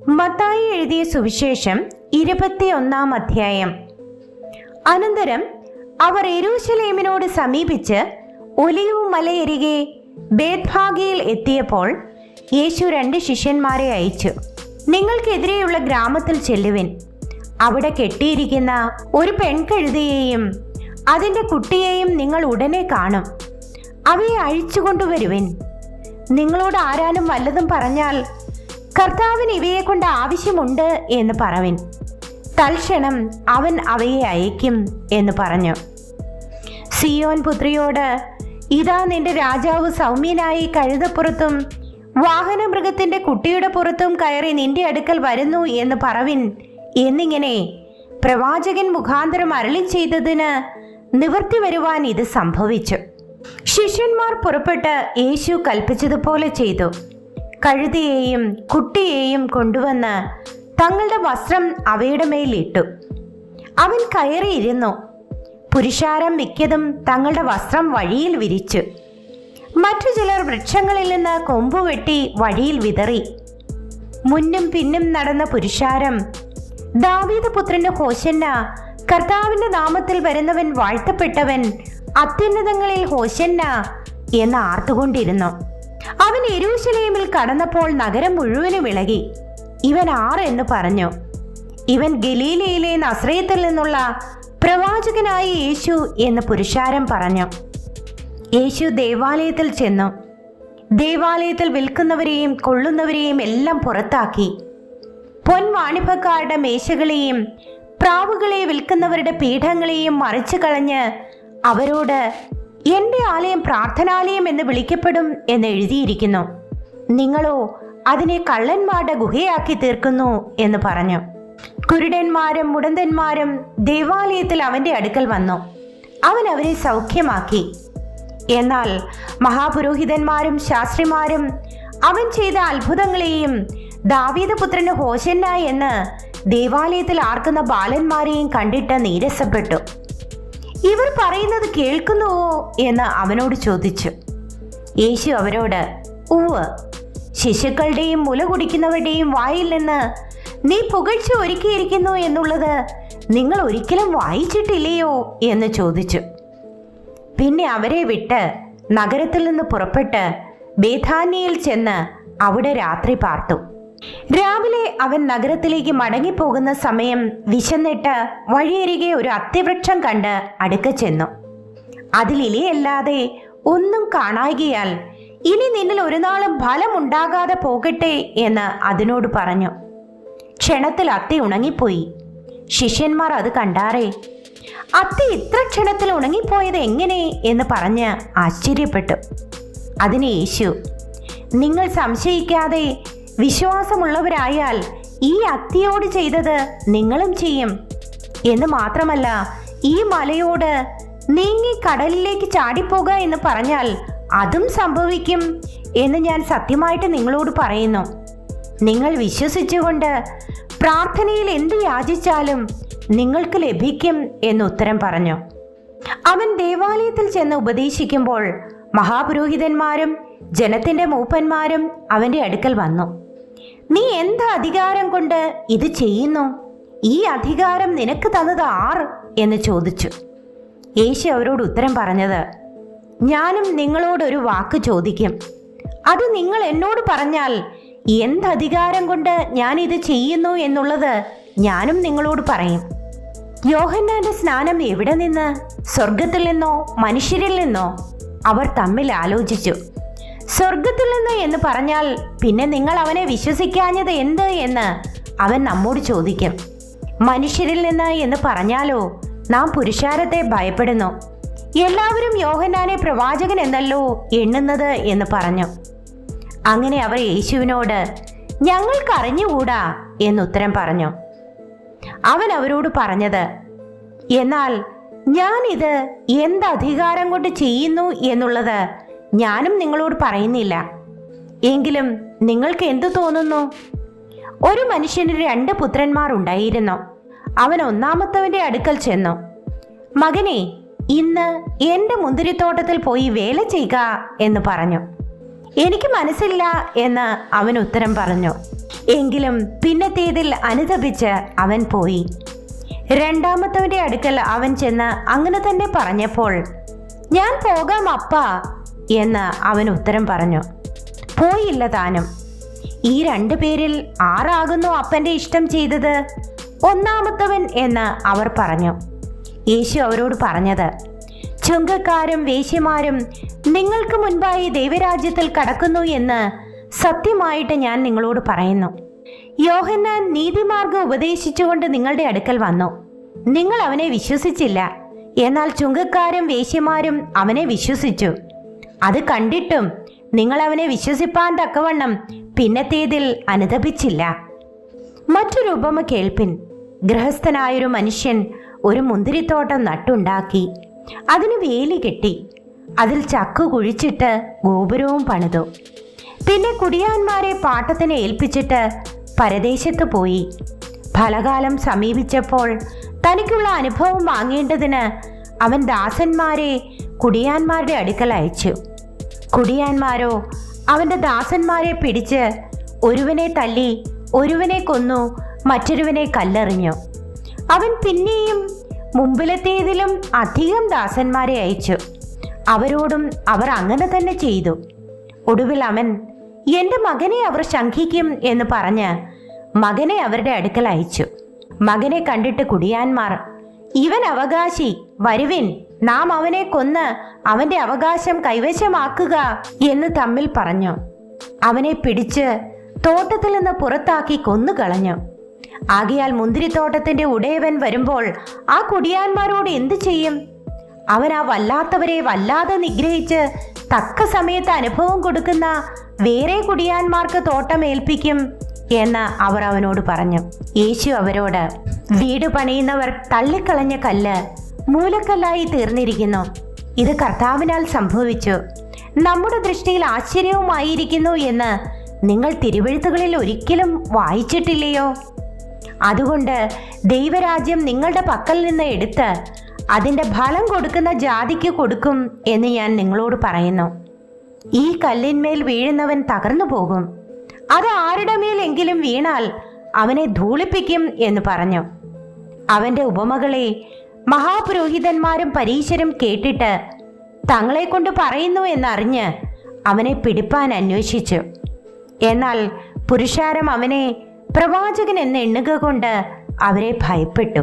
മത്തായി എഴുതിയ സുവിശേഷം 21 അധ്യായം. അനന്തരം അവർ യെരൂശലേമിനോട് സമീപിച്ച് ഒലിവ് മലയരികെ ബേത്ഫാഗയിൽ എത്തിയപ്പോൾ യേശു 2 ശിഷ്യന്മാരെ അയച്ചു. നിങ്ങൾക്കെതിരെയുള്ള ഗ്രാമത്തിൽ ചെല്ലുവിൻ. അവിടെ കെട്ടിയിരിക്കുന്ന ഒരു പെൺകഴുതയെയും അതിൻ്റെ കുട്ടിയെയും നിങ്ങൾ ഉടനെ കാണും. അവയെ അഴിച്ചുകൊണ്ടുവരുവിൻ. നിങ്ങളോട് ആരാനും വല്ലതും പറഞ്ഞാൽ, കർത്താവിന് ഇവയെ കൊണ്ട് ആവശ്യമുണ്ട് എന്ന് പറവിൻ. തൽക്ഷണം അവൻ അവയെ അയക്കും എന്ന് പറഞ്ഞു. സിയോൻ പുത്രിയോട്, ഇതാ നിന്റെ രാജാവ് സൗമ്യനായി കഴുതപ്പുറത്തും വാഹനമൃഗത്തിന്റെ കുട്ടിയുടെ പുറത്തും കയറി നിന്റെ അടുക്കൽ വരുന്നു എന്ന് പറവിൻ എന്നിങ്ങനെ പ്രവാചകൻ മുഖാന്തരം അരുളി ചെയ്തതിന് നിവൃത്തി വരുവാൻ ഇത് സംഭവിച്ചു. ശിഷ്യന്മാർ പുറപ്പെട്ട് യേശു കൽപ്പിച്ചതുപോലെ ചെയ്തു. കഴുതയെയും കുട്ടിയെയും കൊണ്ടുവന്ന് തങ്ങളുടെ വസ്ത്രം അവയുടെ മേലിട്ടു. അവൻ കയറിയിരുന്നു. പുരുഷാരം മിക്കതും തങ്ങളുടെ വസ്ത്രം വഴിയിൽ വിരിച്ചു. മറ്റു ചിലർ വൃക്ഷങ്ങളിൽ നിന്ന് കൊമ്പുവെട്ടി വഴിയിൽ വിതറി. മുന്നും പിന്നും നടന്ന പുരുഷാരം, ദാവീദ് പുത്രന്റെ ഹോശന്ന, കർത്താവിന്റെ നാമത്തിൽ വരുന്നവൻ വാഴ്ത്തപ്പെട്ടവൻ, അത്യുന്നതങ്ങളിൽ ഹോശന്ന എന്ന് ആർത്തുകൊണ്ടിരുന്നു. അവൻ യെരൂശലേമിൽ കടന്നപ്പോൾ നഗരം മുഴുവനും ഇളകി. ഇവൻ ആർ എന്ന് പറഞ്ഞു. ഇവൻ ഗലീലയിലെ നസ്രയത്തിൽ നിന്നുള്ള പ്രവാചകനായ യേശു എന്ന് പുരുഷാരം പറഞ്ഞു. യേശു ദേവാലയത്തിൽ ചെന്നു. ദേവാലയത്തിൽ വിൽക്കുന്നവരെയും കൊള്ളുന്നവരെയും എല്ലാം പുറത്താക്കി. പൊൻവാണിഭക്കാരുടെ മേശകളെയും പ്രാവുകളെ വിൽക്കുന്നവരുടെ പീഠങ്ങളെയും മറിച്ചു കളഞ്ഞ് അവരോട്, എന്റെ ആലയം പ്രാർത്ഥനാലയം എന്ന് വിളിക്കപ്പെടും എന്ന് എഴുതിയിരിക്കുന്നു. നിങ്ങളോ അതിനെ കള്ളന്മാരുടെ ഗുഹയാക്കി തീർക്കുന്നു എന്ന് പറഞ്ഞു. കുരുടന്മാരും മുടന്തന്മാരും ദേവാലയത്തിൽ അവന്റെ അടുക്കൽ വന്നു. അവൻ അവരെ സൗഖ്യമാക്കി. എന്നാൽ മഹാപുരോഹിതന്മാരും ശാസ്ത്രിമാരും അവൻ ചെയ്ത അത്ഭുതങ്ങളെയും ദാവീദ് പുത്രന് ഹോശന്ന എന്ന് ദേവാലയത്തിൽ ആർക്കുന്ന ബാലന്മാരെയും കണ്ടിട്ട് നീരസപ്പെട്ടു. ഇവർ പറയുന്നത് കേൾക്കുന്നുവോ എന്ന് അവനോട് ചോദിച്ചു. യേശു അവരോട്, ഉവ്വ്, ശിശുക്കളുടെയും മുല കുടിക്കുന്നവരുടെയും വായിൽ നിന്ന് നീ പുകഴ്ച ഒരുക്കിയിരിക്കുന്നു എന്നുള്ളത് നിങ്ങൾ ഒരിക്കലും വായിച്ചിട്ടില്ലയോ എന്ന് ചോദിച്ചു. പിന്നെ അവരെ വിട്ട് നഗരത്തിൽ നിന്ന് പുറപ്പെട്ട് ബേഥാന്യയിൽ ചെന്ന് അവിടെ രാത്രി പാർത്തു. രാവിലെ അവൻ നഗരത്തിലേക്ക് മടങ്ങിപ്പോകുന്ന സമയം വിശന്നിട്ട് വഴിയരികെ ഒരു അത്തിവൃക്ഷം കണ്ട് അടുക്ക ചെന്നു. അതിൽ ഇലയല്ലാതെ ഒന്നും കാണായികയാൽ, ഇനി നിന്നിൽ ഒരു നാളും ഫലമുണ്ടാകാതെ പോകട്ടെ എന്ന് അതിനോട് പറഞ്ഞു. ക്ഷണത്തിൽ അത്തി ഉണങ്ങിപ്പോയി. ശിഷ്യന്മാർ അത് കണ്ടാറേ, അത്തി ഇത്ര ക്ഷണത്തിൽ ഉണങ്ങിപ്പോയത് എങ്ങനെ എന്ന് പറഞ്ഞ് ആശ്ചര്യപ്പെട്ടു. അതിന് യേശു, നിങ്ങൾ സംശയിക്കാതെ വിശ്വാസമുള്ളവരായാൽ ഈ അത്തിയോട് ചെയ്തത് നിങ്ങളും ചെയ്യും. എന്ന് മാത്രമല്ല, ഈ മലയോട് നീങ്ങി കടലിലേക്ക് ചാടിപ്പോക എന്ന് പറഞ്ഞാൽ അതും സംഭവിക്കും എന്ന് ഞാൻ സത്യമായിട്ട് നിങ്ങളോട് പറയുന്നു. നിങ്ങൾ വിശ്വസിച്ചുകൊണ്ട് പ്രാർത്ഥനയിൽ എന്ത് യാചിച്ചാലും നിങ്ങൾക്ക് ലഭിക്കും എന്ന് ഉത്തരം പറഞ്ഞു. അവൻ ദേവാലയത്തിൽ ചെന്ന് ഉപദേശിക്കുമ്പോൾ മഹാപുരോഹിതന്മാരും ജനത്തിന്റെ മൂപ്പന്മാരും അവന്റെ അടുക്കൽ വന്നു. നീ എന്ത് അധികാരം കൊണ്ട് ഇത് ചെയ്യുന്നു? ഈ അധികാരം നിനക്ക് തന്നത് ആർ എന്ന് ചോദിച്ചു. യേശു അവരോട് ഉത്തരം പറഞ്ഞത്, ഞാനും നിങ്ങളോടൊരു വാക്ക് ചോദിക്കും. അത് നിങ്ങൾ എന്നോട് പറഞ്ഞാൽ എന്ത് അധികാരം കൊണ്ട് ഞാൻ ഇത് ചെയ്യുന്നു എന്നുള്ളത് ഞാനും നിങ്ങളോട് പറയും. യോഹന്നാന്റെ സ്നാനം എവിടെ നിന്ന്? സ്വർഗത്തിൽ നിന്നോ മനുഷ്യരിൽ നിന്നോ? അവർ തമ്മിൽ ആലോചിച്ചു. സ്വർഗത്തിൽ നിന്ന് എന്ന് പറഞ്ഞാൽ പിന്നെ നിങ്ങൾ അവനെ വിശ്വസിക്കാഞ്ഞത് എന്ത് എന്ന് അവൻ നമ്മോട് ചോദിക്കും. മനുഷ്യരിൽ നിന്ന് എന്ന് പറഞ്ഞാലോ നാം പുരുഷാരത്തെ ഭയപ്പെടുന്നു. എല്ലാവരും യോഹന്നാനെ പ്രവാചകൻ എന്നല്ലോ എണ്ണുന്നത് എന്ന് പറഞ്ഞു. അങ്ങനെ അവർ യേശുവിനോട്, ഞങ്ങൾക്ക് അറിഞ്ഞുകൂടാ എന്നുത്തരം പറഞ്ഞു. അവൻ അവരോട് പറഞ്ഞത്, എന്നാൽ ഞാൻ ഇത് എന്ത് അധികാരം കൊണ്ട് ചെയ്യുന്നു എന്നുള്ളത് ഞാനും നിങ്ങളോട് പറയുന്നില്ല. എങ്കിലും നിങ്ങൾക്ക് എന്തു തോന്നുന്നു? ഒരു മനുഷ്യന് 2 പുത്രന്മാർ ഉണ്ടായിരുന്നു. അവൻ ഒന്നാമത്തവന്റെ അടുക്കൽ ചെന്നു, മകനെ, ഇന്ന് എൻ്റെ മുന്തിരിത്തോട്ടത്തിൽ പോയി വേല ചെയ്യുക എന്ന് പറഞ്ഞു. എനിക്ക് മനസ്സില്ല എന്ന് അവൻ ഉത്തരം പറഞ്ഞു. എങ്കിലും പിന്നത്തേതിൽ അനുതപിച്ച് അവൻ പോയി. രണ്ടാമത്തവന്റെ അടുക്കൽ അവൻ ചെന്ന് അങ്ങനെ തന്നെ പറഞ്ഞപ്പോൾ, ഞാൻ പോകാം അപ്പാ എന്ന് അവൻ ഉത്തരം പറഞ്ഞു. പോയില്ല താനും. ഈ 2 പേരിൽ ആരാകുന്നു അപ്പന്റെ ഇഷ്ടം ചെയ്തത്? ഒന്നാമത്തവൻ എന്ന് അവർ പറഞ്ഞു. യേശു അവരോട് പറഞ്ഞത്, ചുങ്കക്കാരും വേശ്യമാരും നിങ്ങൾക്ക് മുൻപായി ദൈവരാജ്യത്തിൽ കടക്കുന്നു എന്ന് സത്യമായിട്ട് ഞാൻ നിങ്ങളോട് പറയുന്നു. യോഹന്നാൻ നീതിമാർഗം ഉപദേശിച്ചുകൊണ്ട് നിങ്ങളുടെ അടുക്കൽ വന്നു, നിങ്ങൾ അവനെ വിശ്വസിച്ചില്ല. എന്നാൽ ചുങ്കക്കാരും വേശ്യമാരും അവനെ വിശ്വസിച്ചു. അത് കണ്ടിട്ടും നിങ്ങൾ അവനെ വിശ്വസിപ്പാൻ തക്കവണ്ണം പിന്നത്തേതിൽ അനുതപിച്ചില്ല. മറ്റൊരു ഉപമ കേൾപ്പിൻ. ഗൃഹസ്ഥനായൊരു മനുഷ്യൻ ഒരു മുന്തിരിത്തോട്ടം നട്ടുണ്ടാക്കി, അതിന് വേലി കെട്ടി, അതിൽ ചക്കു കുഴിച്ചിട്ട് ഗോപുരവും പണിതു. പിന്നെ കുടിയാന്മാരെ പാട്ടത്തിന് ഏൽപ്പിച്ചിട്ട് പരദേശത്ത് പോയി. ഫലകാലം സമീപിച്ചപ്പോൾ തനിക്കുള്ള അനുഭവം വാങ്ങേണ്ടതിന് അവൻ ദാസന്മാരെ കുടിയാന്മാരുടെ അടുക്കൽ അയച്ചു. കുടിയാന്മാരോ അവന്റെ ദാസന്മാരെ പിടിച്ച് ഒരുവനെ തല്ലി, ഒരുവനെ കൊന്നു, മറ്റൊരുവനെ കല്ലെറിഞ്ഞു. അവൻ പിന്നെയും മുമ്പിലത്തേതിലും അധികം ദാസന്മാരെ അയച്ചു. അവരോടും അവർ അങ്ങനെ തന്നെ ചെയ്തു. ഒടുവിൽ അവൻ, എൻ്റെ മകനെ അവർ ശങ്കിക്കും എന്ന് പറഞ്ഞ് മകനെ അവരുടെ അടുക്കൽ അയച്ചു. മകനെ കണ്ടിട്ട് കുടിയാന്മാർ, ഇവൻ അവകാശി, വരുവിൻ, നാം അവനെ കൊന്ന് അവന്റെ അവകാശം കൈവശമാക്കുക എന്ന് തമ്മിൽ പറഞ്ഞു. അവനെ പിടിച്ച് തോട്ടത്തിൽ നിന്ന് പുറത്താക്കി കൊന്നുകളഞ്ഞു. ആകയാൽ മുന്തിരിത്തോട്ടത്തിന്റെ ഉടയവൻ വരുമ്പോൾ ആ കുടിയാന്മാരോട് എന്തു ചെയ്യും? അവൻ ആ വല്ലാത്തവരെ വല്ലാതെ നിഗ്രഹിച്ച് തക്ക സമയത്ത് അനുഭവം കൊടുക്കുന്ന വേറെ കുടിയാന്മാർക്ക് തോട്ടം ഏൽപ്പിക്കും എന്ന് അവർ അവനോട് പറഞ്ഞു. യേശു അവരോട്, വീട് പണിയുന്നവർ തള്ളിക്കളഞ്ഞ കല്ല് മൂലക്കല്ലായി തീർന്നിരിക്കുന്നു. ഇത് കർത്താവിനാൽ സംഭവിച്ചു, നമ്മുടെ ദൃഷ്ടിയിൽ ആശ്ചര്യവുമായിരിക്കുന്നു എന്ന് നിങ്ങൾ തിരുവെഴുത്തുകളിൽ ഒരിക്കലും വായിച്ചിട്ടില്ലയോ? അതുകൊണ്ട് ദൈവരാജ്യം നിങ്ങളുടെ പക്കൽ നിന്ന് എടുത്ത് അതിൻ്റെ ഫലം കൊടുക്കുന്ന ജാതിക്ക് കൊടുക്കും എന്ന് ഞാൻ നിങ്ങളോട് പറയുന്നു. ഈ കല്ലിന്മേൽ വീഴുന്നവൻ തകർന്നു പോകും, അത് ആരുടെ മേലെങ്കിലും വീണാൽ അവനെ ധൂളിപ്പിക്കും എന്ന് പറഞ്ഞു. അവന്റെ ഉപമകളെ മഹാപുരോഹിതന്മാരും പരീശരും കേട്ടിട്ട് തങ്ങളെ കൊണ്ട് പറയുന്നു എന്നറിഞ്ഞ് അവനെ പിടിപ്പാൻ അന്വേഷിച്ചു. എന്നാൽ പുരുഷാരം അവനെ പ്രവാചകൻ എന്ന് എണ്ണുക കൊണ്ട് അവരെ ഭയപ്പെട്ടു.